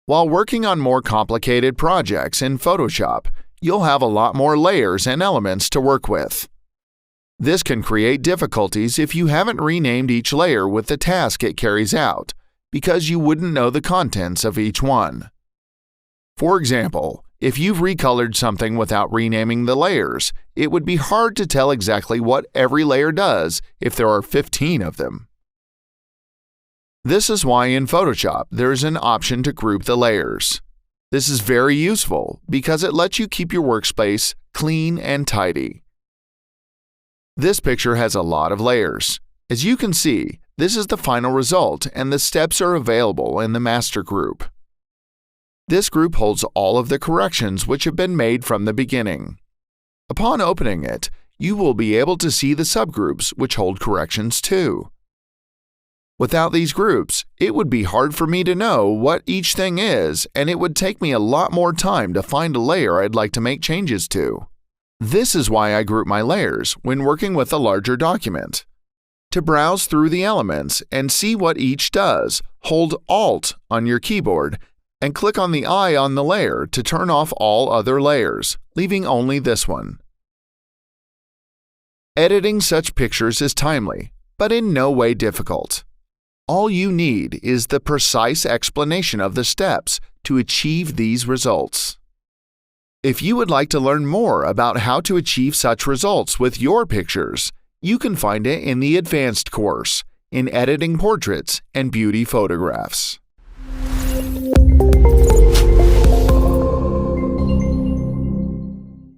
While working on more complicated projects in Photoshop, you'll have a lot more layers and elements to work with. This can create difficulties if you haven't renamed each layer with the task it carries out, because you wouldn't know the contents of each one. For example, if you've recolored something without renaming the layers, it would be hard to tell exactly what every layer does if there are 15 of them. This is why in Photoshop there is an option to group the layers. This is very useful because it lets you keep your workspace clean and tidy. This picture has a lot of layers. As you can see, this is the final result and the steps are available in the master group. This group holds all of the corrections which have been made from the beginning. Upon opening it, you will be able to see the subgroups which hold corrections too. Without these groups, it would be hard for me to know what each thing is, and it would take me a lot more time to find a layer I'd like to make changes to. This is why I group my layers when working with a larger document. To browse through the elements and see what each does, hold Alt on your keyboard and click on the eye on the layer to turn off all other layers, leaving only this one. Editing such pictures is timely, but in no way difficult. All you need is the precise explanation of the steps to achieve these results. If you would like to learn more about how to achieve such results with your pictures, you can find it in the Advanced course in Editing Portraits and Beauty Photographs.